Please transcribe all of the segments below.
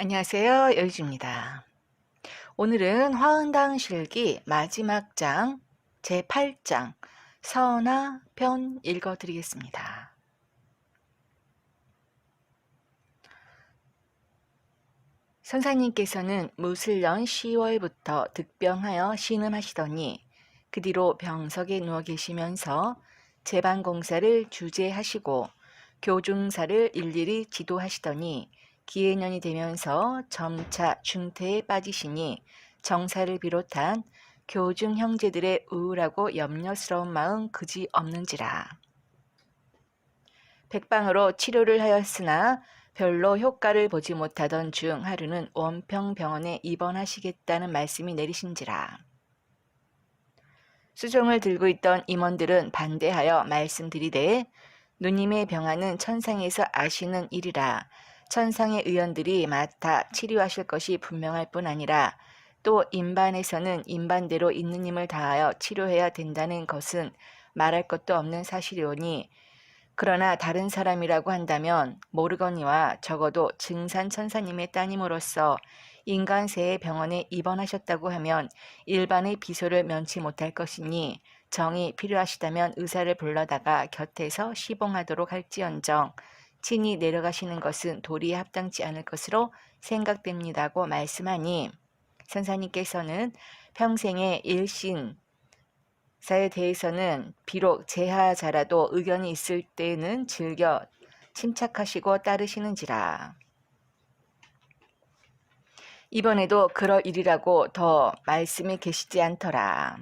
안녕하세요. 여유주입니다. 오늘은 화은당 실기 마지막 장 제8장 서나 편 읽어드리겠습니다. 선사님께서는 무술년 10월부터 득병하여 신음하시더니 그 뒤로 병석에 누워 계시면서 제방공사를 주재하시고 교중사를 일일이 지도하시더니 기해년이 되면서 점차 중태에 빠지시니 정사를 비롯한 교중 형제들의 우울하고 염려스러운 마음 그지 없는지라. 백방으로 치료를 하였으나 별로 효과를 보지 못하던 중 하루는 원평병원에 입원하시겠다는 말씀이 내리신지라. 수종을 들고 있던 임원들은 반대하여 말씀드리되 누님의 병화는 천상에서 아시는 일이라 천상의 의원들이 맡아 치료하실 것이 분명할 뿐 아니라 또 인반에서는 인반대로 있는 힘을 다하여 치료해야 된다는 것은 말할 것도 없는 사실이오니 그러나 다른 사람이라고 한다면 모르거니와 적어도 증산천사님의 따님으로서 인간세의 병원에 입원하셨다고 하면 일반의 비소를 면치 못할 것이니 정이 필요하시다면 의사를 불러다가 곁에서 시봉하도록 할지언정 친히 내려가시는 것은 도리에 합당치 않을 것으로 생각됩니다고 말씀하니 선사님께서는 평생의 일신 사에 대해서는 비록 제하자라도 의견이 있을 때는 즐겨 침착하시고 따르시는지라. 이번에도 그럴 일이라고 더 말씀이 계시지 않더라.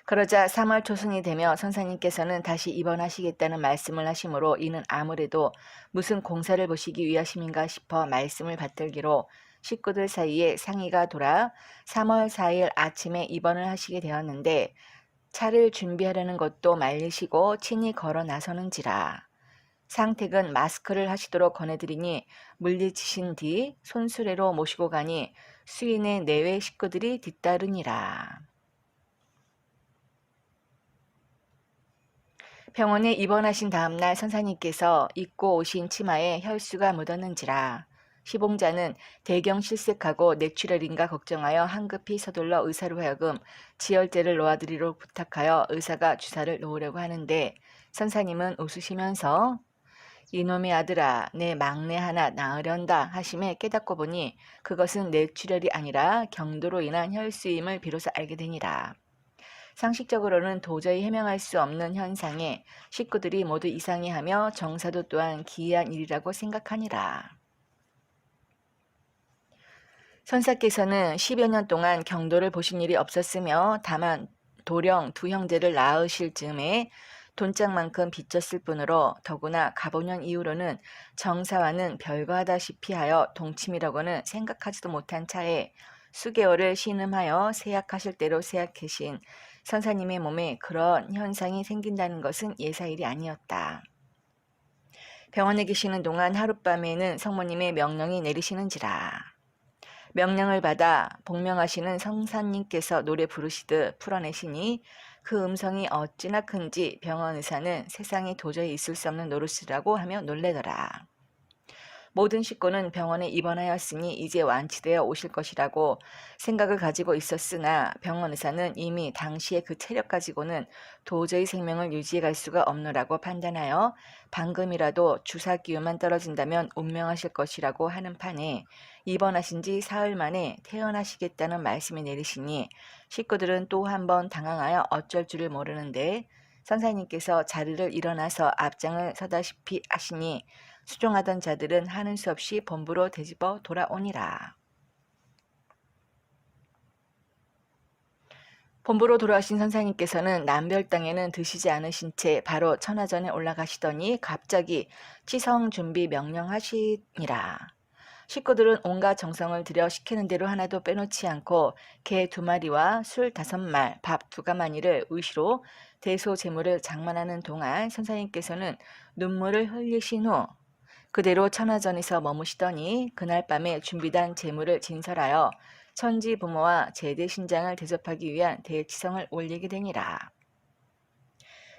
그러자 3월 초순이 되며 선사님께서는 다시 입원하시겠다는 말씀을 하시므로 이는 아무래도 무슨 공사를 보시기 위하심인가 싶어 말씀을 받들기로 식구들 사이에 상의가 돌아 3월 4일 아침에 입원을 하시게 되었는데 차를 준비하려는 것도 말리시고 친히 걸어 나서는지라. 상택은 마스크를 하시도록 권해드리니 물리치신 뒤 손수레로 모시고 가니 수인의 내외 식구들이 뒤따르니라. 병원에 입원하신 다음날 선사님께서 입고 오신 치마에 혈수가 묻었는지라. 시봉자는 대경실색하고 뇌출혈인가 걱정하여 한급히 서둘러 의사로 하여금 지혈제를 놓아드리도록 부탁하여 의사가 주사를 놓으려고 하는데 선사님은 웃으시면서 이놈의 아들아 내 막내 하나 낳으련다 하심에 깨닫고 보니 그것은 뇌출혈이 아니라 경도로 인한 혈수임을 비로소 알게 되니라. 상식적으로는 도저히 해명할 수 없는 현상에 식구들이 모두 이상해하며 정사도 또한 기이한 일이라고 생각하니라. 선사께서는 10여 년 동안 경도를 보신 일이 없었으며 다만 도령 두 형제를 낳으실 즈음에 돈짝만큼 빚졌을 뿐으로 더구나 가보년 이후로는 정사와는 별거하다시피 하여 동침이라고는 생각하지도 못한 차에 수개월을 신음하여 세약하실 대로 세약하신 선사님의 몸에 그런 현상이 생긴다는 것은 예사일이 아니었다. 병원에 계시는 동안 하룻밤에는 성모님의 명령이 내리시는지라. 명령을 받아 복명하시는 성사님께서 노래 부르시듯 풀어내시니 그 음성이 어찌나 큰지 병원 의사는 세상에 도저히 있을 수 없는 노릇이라고 하며 놀래더라. 모든 식구는 병원에 입원하였으니 이제 완치되어 오실 것이라고 생각을 가지고 있었으나 병원 의사는 이미 당시의 그 체력 가지고는 도저히 생명을 유지해 갈 수가 없노라고 판단하여 방금이라도 주사 기운만 떨어진다면 운명하실 것이라고 하는 판에 입원하신 지 사흘 만에 퇴원하시겠다는 말씀이 내리시니 식구들은 또 한 번 당황하여 어쩔 줄을 모르는데 선사님께서 자리를 일어나서 앞장을 서다시피 하시니 수종하던 자들은 하는 수 없이 본부로 되짚어 돌아오니라. 본부로 돌아오신 선사님께서는 남별 땅에는 드시지 않으신 채 바로 천하전에 올라가시더니 갑자기 치성 준비 명령하시니라. 식구들은 온갖 정성을 들여 시키는 대로 하나도 빼놓지 않고 개 2마리와 술 5말, 밥 2가마니를 의시로 대소 제물을 장만하는 동안 선사님께서는 눈물을 흘리신 후 그대로 천하전에서 머무시더니 그날 밤에 준비단 제물을 진설하여 천지 부모와 제대 신장을 대접하기 위한 대치성을 올리게 되니라.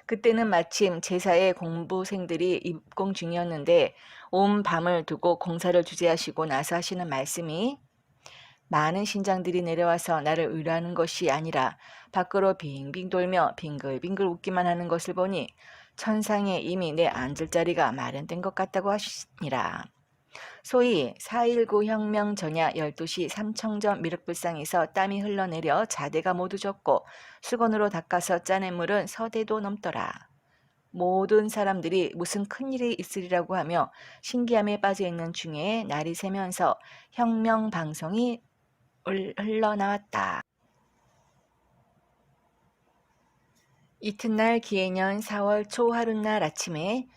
그때는 마침 제사의 공부생들이 입공 중이었는데 온 밤을 두고 공사를 주재하시고 나서 하시는 말씀이 많은 신장들이 내려와서 나를 위로하는 것이 아니라 밖으로 빙빙 돌며 빙글빙글 웃기만 하는 것을 보니 천상에 이미 내 앉을 자리가 마련된 것 같다고 하시니라. 소위 4.19 혁명 전야 12시 삼청점 미륵불상에서 땀이 흘러내려 자대가 모두 젖고 수건으로 닦아서 짜낸 물은 서대도 넘더라. 모든 사람들이 무슨 큰일이 있으리라고 하며 신기함에 빠져있는 중에 날이 새면서 혁명 방송이 흘러나왔다. 이튿날 기해년 4월 초 하룻날 아침에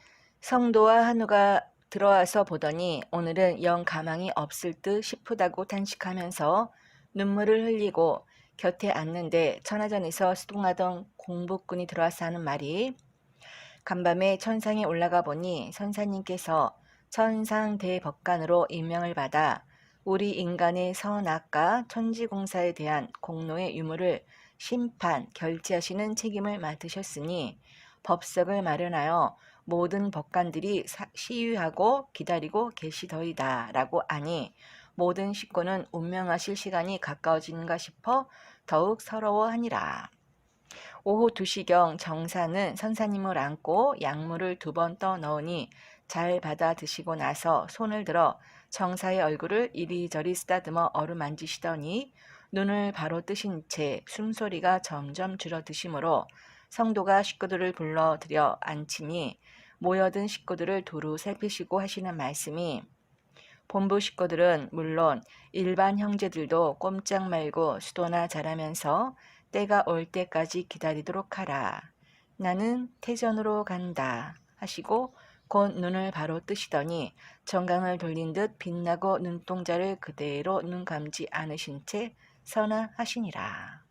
성도와 한우가 들어와서 보더니 오늘은 영 가망이 없을 듯 싶으다고 탄식하면서 눈물을 흘리고 곁에 앉는데 천하전에서 수동하던 공부꾼이 들어와서 하는 말이 간밤에 천상에 올라가 보니 선사님께서 천상대법관으로 임명을 받아 우리 인간의 선악과 천지공사에 대한 공로의 유무를 심판, 결제하시는 책임을 맡으셨으니 법석을 마련하여 모든 법관들이 시위하고 기다리고 계시더이다 라고 하니 모든 식구는 운명하실 시간이 가까워지는가 싶어 더욱 서러워하니라. 오후 2시경 정사는 선사님을 안고 약물을 2번 떠 넣으니 잘 받아 드시고 나서 손을 들어 정사의 얼굴을 이리저리 쓰다듬어 어루만지시더니 눈을 바로 뜨신 채 숨소리가 점점 줄어드시므로 성도가 식구들을 불러들여 앉히니 모여든 식구들을 두루 살피시고 하시는 말씀이 본부 식구들은 물론 일반 형제들도 꼼짝 말고 수도나 잘하면서 때가 올 때까지 기다리도록 하라. 나는 태전으로 간다 하시고 곧 눈을 바로 뜨시더니 정강을 돌린 듯 빛나고 눈동자를 그대로 눈 감지 않으신 채 선하하시니라.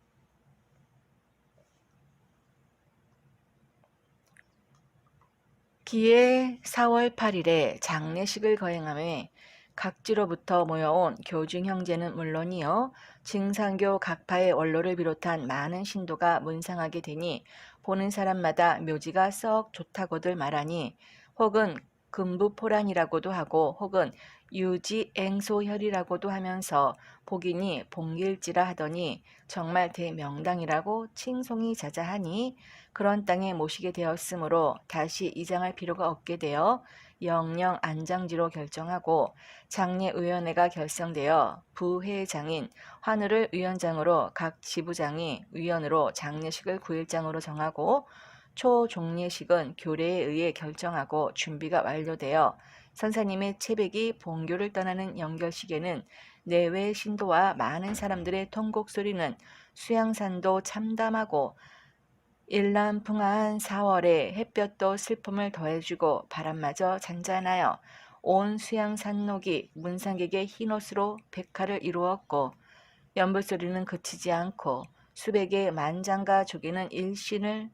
기해 4월 8일에 장례식을 거행하며 각지로부터 모여온 교중 형제는 물론이요 증상교 각파의 원로를 비롯한 많은 신도가 문상하게 되니 보는 사람마다 묘지가 썩 좋다고들 말하니 혹은 금부포란이라고도 하고 혹은 유지앵소혈이라고도 하면서 복인이 봉길지라 하더니 정말 대명당이라고 칭송이 자자하니 그런 땅에 모시게 되었으므로 다시 이장할 필요가 없게 되어 영영 안장지로 결정하고 장례위원회가 결성되어 부회장인 환우를 위원장으로 각 지부장이 위원으로 장례식을 9일장으로 정하고 초종례식은 교례에 의해 결정하고 준비가 완료되어 선사님의 채백이 본교를 떠나는 연결식에는 내외 신도와 많은 사람들의 통곡 소리는 수양산도 참담하고 일남풍한 4월에 햇볕도 슬픔을 더해주고 바람마저 잔잔하여 온 수양산록이 문상객의 흰옷으로 백화를 이루었고 연불소리는 그치지 않고 수백의 만장가 조기는 일산을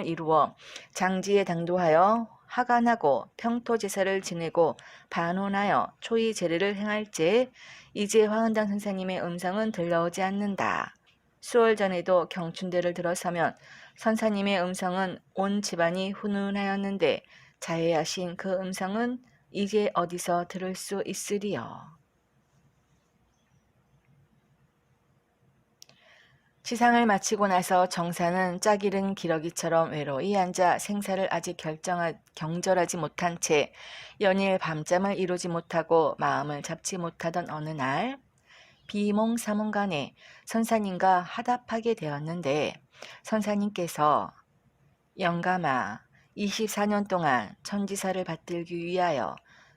이루어 장지에 당도하여 하간하고 평토제사를 지내고 반혼하여 초이 제례를 행할제 이제 화은당 선생님의 음성은 들려오지 않는다. 수월 전에도 경춘대를 들어서면 선사님의 음성은 온 집안이 훈훈하였는데 자해하신 그 음성은 이제 어디서 들을 수 있으리요. 치상을 마치고 나서 정사는 짝 잃은 기러기처럼 외로이 앉아 생사를 아직 경절하지 못한 채 연일 밤잠을 이루지 못하고 마음을 잡지 못하던 어느 날 비몽사몽간에 선사님과 하답하게 되었는데 선사님께서 영감아 24년 동안 천지사를 받들기 위하여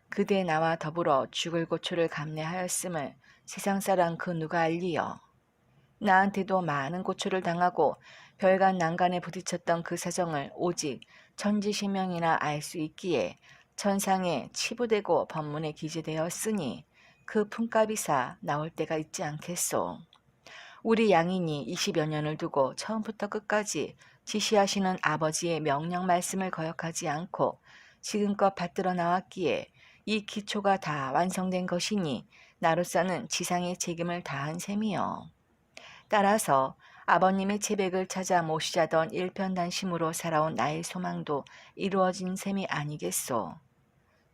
그대 나와 더불어 죽을 고초를 감내하였음을 세상사람 그 누가 알리요. 나한테도 많은 고초를 당하고 별간 난간에 부딪혔던 그 사정을 오직 천지신명이나 알 수 있기에 천상에 치부되고 법문에 기재되었으니 그 품값이사 나올 때가 있지 않겠소. 우리 양인이 20여 년을 두고 처음부터 끝까지 지시하시는 아버지의 명령 말씀을 거역하지 않고 지금껏 받들어 나왔기에 이 기초가 다 완성된 것이니 나로서는 지상의 책임을 다한 셈이요. 따라서 아버님의 채백을 찾아 모시자던 일편단심으로 살아온 나의 소망도 이루어진 셈이 아니겠소.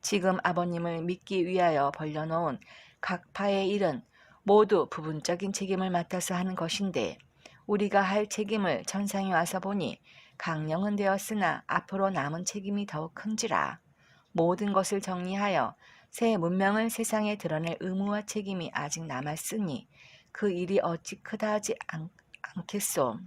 지금 아버님을 믿기 위하여 벌려놓은 각 파의 일은 모두 부분적인 책임을 맡아서 하는 것인데 우리가 할 책임을 천상에 와서 보니 강령은 되었으나 앞으로 남은 책임이 더욱 큰지라. 모든 것을 정리하여 새 문명을 세상에 드러낼 의무와 책임이 아직 남았으니 그 일이 어찌 크다 하지 않겠소.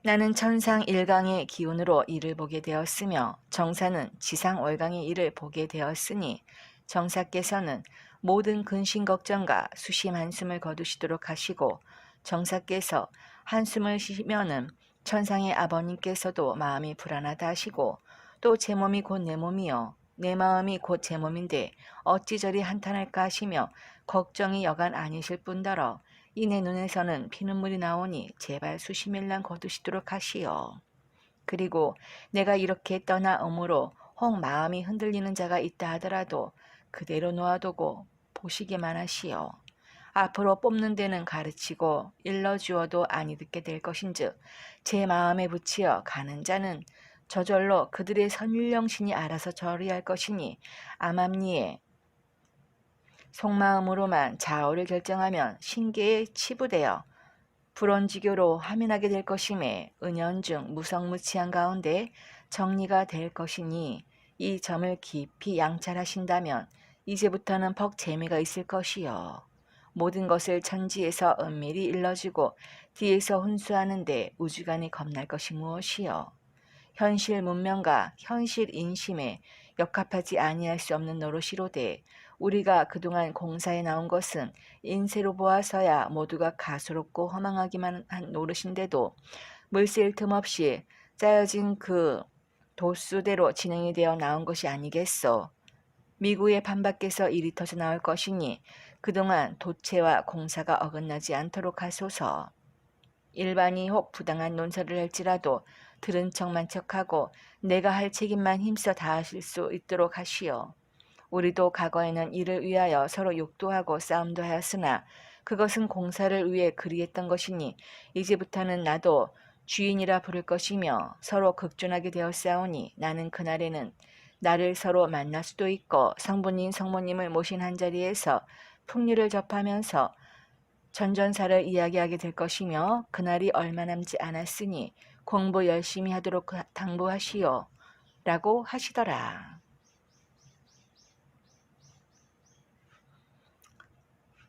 나는 천상 일강의 기운으로 일을 보게 되었으며 정사는 지상 월강의 일을 보게 되었으니 정사께서는 모든 근심 걱정과 수심 한숨을 거두시도록 하시고 정사께서 한숨을 쉬면은 천상의 아버님께서도 마음이 불안하다 하시고 또 제 몸이 곧 내 몸이요 내 마음이 곧 제 몸인데 어찌 저리 한탄할까 하시며 걱정이 여간 아니실 뿐더러 이 내 눈에서는 피눈물이 나오니 제발 수시밀랑 거두시도록 하시오. 그리고 내가 이렇게 떠나오므로 혹 마음이 흔들리는 자가 있다 하더라도 그대로 놓아두고 보시기만 하시오. 앞으로 뽑는 데는 가르치고 일러주어도 아니 듣게 될 것인즉 제 마음에 붙이어 가는 자는 저절로 그들의 선율령신이 알아서 처리할 것이니 암암리에 속마음으로만 좌우를 결정하면 신계에 치부되어 불온지교로 하민하게 될 것임에 은연중 무성무치한 가운데 정리가 될 것이니 이 점을 깊이 양찰하신다면 이제부터는 퍽 재미가 있을 것이요. 모든 것을 천지에서 은밀히 일러주고 뒤에서 훈수하는데 우주간이 겁날 것이 무엇이요. 현실 문명과 현실 인심에 역합하지 아니할 수 없는 노릇이로되 우리가 그동안 공사에 나온 것은 인세로 보아서야 모두가 가소롭고 허망하기만 한 노릇인데도 물샐 틈 없이 짜여진 그 도수대로 진행이 되어 나온 것이 아니겠소. 미구의 판밖에서 일이 터져 나올 것이니 그동안 도체와 공사가 어긋나지 않도록 하소서. 일반이 혹 부당한 논설을 할지라도 들은 척만 척하고 내가 할 책임만 힘써 다하실 수 있도록 하시오. 우리도 과거에는 이를 위하여 서로 욕도 하고 싸움도 하였으나 그것은 공사를 위해 그리했던 것이니 이제부터는 나도 주인이라 부를 것이며 서로 극존하게 되었사오니 나는 그날에는 나를 서로 만날 수도 있고 성부님 성모님을 모신 한자리에서 풍류를 접하면서 전전사를 이야기하게 될 것이며 그날이 얼마 남지 않았으니 공부 열심히 하도록 당부하시오 라고 하시더라.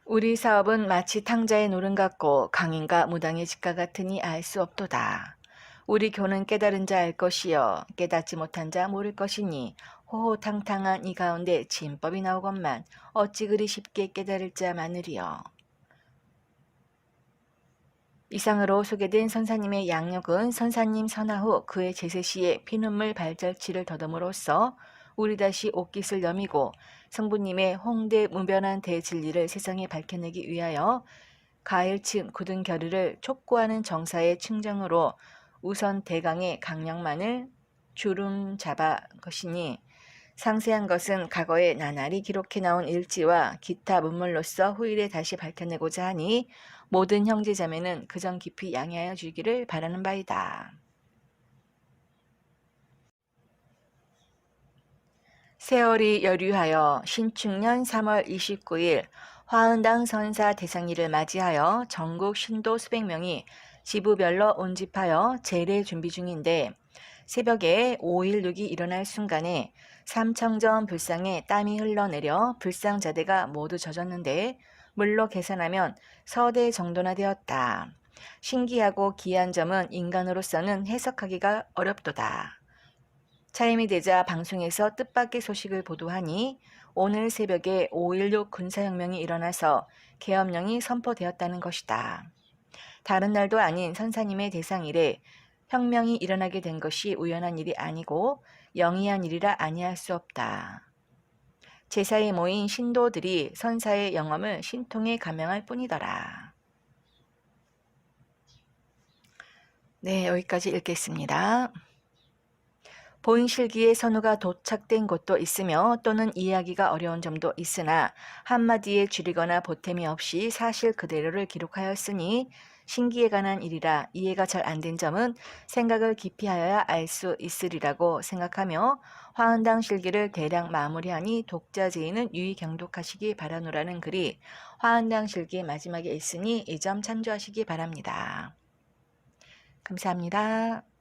우리 사업은 마치 탕자의 노름 같고 강인과 무당의 직과 같으니 알 수 없도다. 우리 교는 깨달은 자 알 것이요 깨닫지 못한 자 모를 것이니 호호탕탕한 이 가운데 진법이 나오건만 어찌 그리 쉽게 깨달을 자 많으리요. 이상으로 소개된 선사님의 양력은 선사님 선하 후 그의 제세 시에 피눈물 발절치를 더듬으로써 우리 다시 옷깃을 여미고 성부님의 홍대 무변한 대진리를 세상에 밝혀내기 위하여 가일층 굳은 결의를 촉구하는 정사의 충정으로 우선 대강의 강령만을 주름 잡아 것이니 상세한 것은 과거에 나날이 기록해 나온 일지와 기타 문물로서 후일에 다시 밝혀내고자 하니 모든 형제자매는 그 점 깊이 양해하여 주기를 바라는 바이다. 세월이 여류하여 신축년 3월 29일 화은당 선사 대상일을 맞이하여 전국 신도 수백 명이 지부별로 온집하여 제례 준비 중인데 새벽에 5.16이 일어날 순간에 삼청전 불상에 땀이 흘러내려 불상자대가 모두 젖었는데 물로 계산하면 서대 정도나 되었다. 신기하고 기이한 점은 인간으로서는 해석하기가 어렵도다. 차임이 되자 방송에서 뜻밖의 소식을 보도하니 오늘 새벽에 5.16 군사혁명이 일어나서 계엄령이 선포되었다는 것이다. 다른 날도 아닌 선사님의 대상일에 혁명이 일어나게 된 것이 우연한 일이 아니고 영이한 일이라 아니할 수 없다. 제사에 모인 신도들이 선사의 영험을 신통에 감명할 뿐이더라. 네, 여기까지 읽겠습니다. 본 실기에 선우가 도착된 곳도 있으며 또는 이해하기가 어려운 점도 있으나 한마디에 줄이거나 보탬이 없이 사실 그대로를 기록하였으니 신기에 관한 일이라 이해가 잘 안 된 점은 생각을 깊이 하여야 알 수 있으리라고 생각하며 화은당 실기를 대략 마무리하니 독자 제의는 유의 경독하시기 바라노라는 글이 화은당 실기 마지막에 있으니 이 점 참조하시기 바랍니다. 감사합니다.